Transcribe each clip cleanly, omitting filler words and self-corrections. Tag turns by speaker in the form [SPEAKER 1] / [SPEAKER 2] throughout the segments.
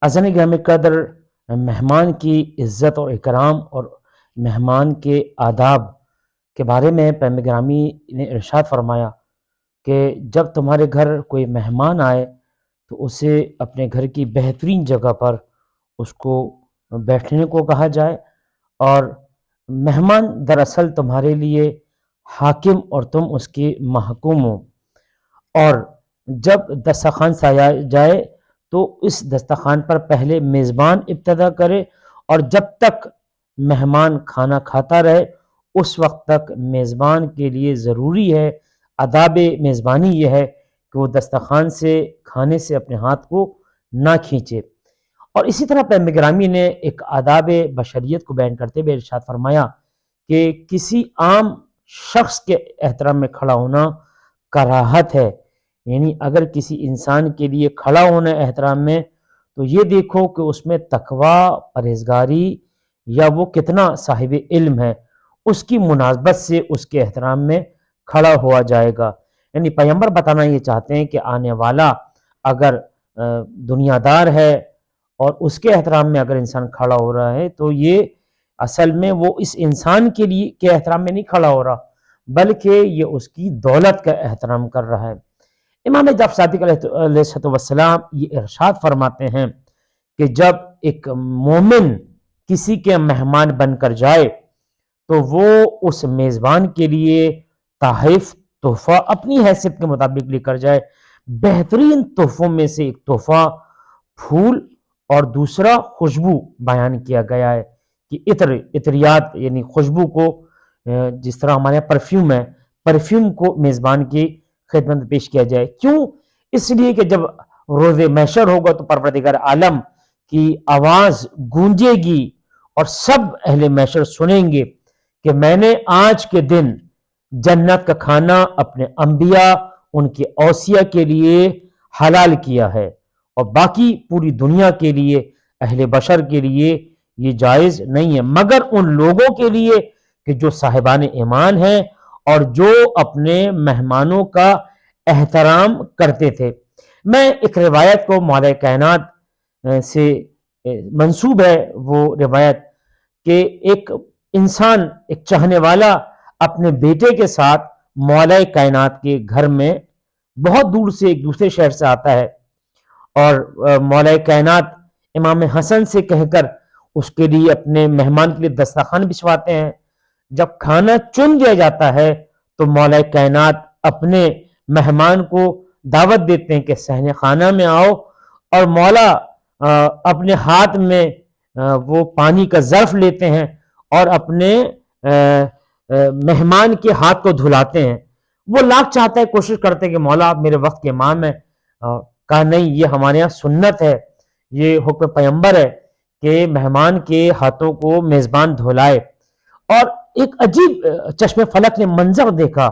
[SPEAKER 1] عزیزان گرامی قدر، مہمان کی عزت اور اکرام اور مہمان کے آداب کے بارے میں پیغمبر گرامی نے ارشاد فرمایا کہ جب تمہارے گھر کوئی مہمان آئے تو اسے اپنے گھر کی بہترین جگہ پر اس کو بیٹھنے کو کہا جائے، اور مہمان دراصل تمہارے لیے حاکم اور تم اس کے محکوم ہو، اور جب دسترخوان سجایا جائے تو اس دسترخوان پر پہلے میزبان ابتدا کرے، اور جب تک مہمان کھانا کھاتا رہے اس وقت تک میزبان کے لیے ضروری ہے، آداب میزبانی یہ ہے کہ وہ دسترخوان سے کھانے سے اپنے ہاتھ کو نہ کھینچے۔ اور اسی طرح پیغمبر گرامی نے ایک آداب بشریت کو بیان کرتے ہوئے ارشاد فرمایا کہ کسی عام شخص کے احترام میں کھڑا ہونا کراہت ہے، یعنی اگر کسی انسان کے لیے کھڑا ہونا احترام میں تو یہ دیکھو کہ اس میں تقوی، پرہیزگاری یا وہ کتنا صاحب علم ہے، اس کی مناسبت سے اس کے احترام میں کھڑا ہوا جائے گا۔ یعنی پیغمبر بتانا یہ چاہتے ہیں کہ آنے والا اگر دنیا دار ہے اور اس کے احترام میں اگر انسان کھڑا ہو رہا ہے تو یہ اصل میں وہ اس انسان کے لیے کے احترام میں نہیں کھڑا ہو رہا، بلکہ یہ اس کی دولت کا احترام کر رہا ہے۔ امام جعفر صادق علیہ السلام یہ ارشاد فرماتے ہیں کہ جب ایک مومن کسی کے مہمان بن کر جائے تو وہ اس میزبان کے لیے تحائف تحفہ اپنی حیثیت کے مطابق لے کر جائے۔ بہترین تحفوں میں سے ایک تحفہ پھول اور دوسرا خوشبو بیان کیا گیا ہے کہ عطریات یعنی خوشبو کو، جس طرح ہمارے یہاں پرفیوم ہے، پرفیوم کو میزبان کی خدمت پیش کیا جائے۔ کیوں؟ اس لیے کہ جب روز محشر ہوگا تو پروردگار عالم کی آواز گونجے گی اور سب اہل محشر سنیں گے کہ میں نے آج کے دن جنت کا کھانا اپنے انبیاء، ان کے اوصیاء کے لیے حلال کیا ہے، اور باقی پوری دنیا کے لیے، اہل بشر کے لیے یہ جائز نہیں ہے، مگر ان لوگوں کے لیے کہ جو صاحبان ایمان ہیں اور جو اپنے مہمانوں کا احترام کرتے تھے۔ میں ایک روایت کو مولا کائنات سے منسوب ہے، وہ روایت کہ ایک انسان، ایک چاہنے والا اپنے بیٹے کے ساتھ مولا کائنات کے گھر میں بہت دور سے ایک دوسرے شہر سے آتا ہے، اور مولا کائنات امام حسن سے کہہ کر اس کے لیے اپنے مہمان کے لیے دسترخوان بچھواتے ہیں۔ جب کھانا چن دیا جاتا ہے تو مولا کائنات اپنے مہمان کو دعوت دیتے ہیں کہ صحن خانہ میں آؤ، اور مولا اپنے ہاتھ میں وہ پانی کا ظرف لیتے ہیں اور اپنے مہمان کے ہاتھ کو دھلاتے ہیں۔ وہ لاکھ چاہتا ہے، کوشش کرتے ہیں کہ مولا آپ میرے وقت کے امام ہیں، کہا نہیں، یہ ہمارے یہاں سنت ہے، یہ حکم پیغمبر ہے کہ مہمان کے ہاتھوں کو میزبان دھلائے۔ اور ایک عجیب چشم فلک نے منظر دیکھا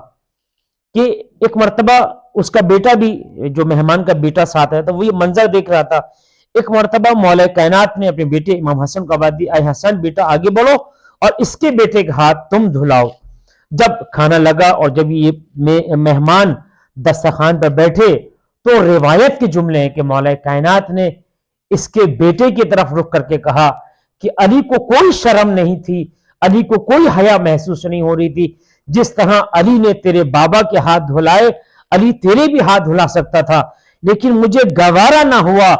[SPEAKER 1] کہ ایک مرتبہ اس کا بیٹا بھی، جو مہمان کا بیٹا ساتھ ہے تو وہ یہ منظر دیکھ رہا تھا۔ ایک مرتبہ مولا کائنات نے اپنے بیٹے امام حسن کو آواز دی، اے حسن بیٹا آگے بڑھو اور اس کے بیٹے کا ہاتھ تم دھلاؤ۔ جب کھانا لگا اور جب یہ مہمان دسترخوان پر بیٹھے تو روایت کے جملے ہیں کہ مولا کائنات نے اس کے بیٹے کی طرف رخ کر کے کہا کہ علی کو کوئی شرم نہیں تھی، علی کو کوئی حیا محسوس نہیں ہو رہی تھی، جس طرح علی نے تیرے بابا کے ہاتھ دھلائے، علی تیرے بھی ہاتھ دھلا سکتا تھا، لیکن مجھے گوارا نہ ہوا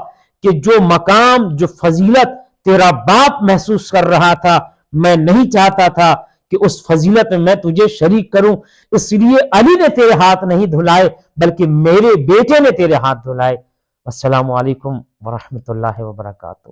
[SPEAKER 1] کہ جو مقام، جو فضیلت تیرا باپ محسوس کر رہا تھا، میں نہیں چاہتا تھا کہ اس فضیلت میں تجھے شریک کروں، اس لیے علی نے تیرے ہاتھ نہیں دھلائے بلکہ میرے بیٹے نے تیرے ہاتھ دھلائے۔ السلام علیکم ورحمۃ اللہ وبرکاتہ۔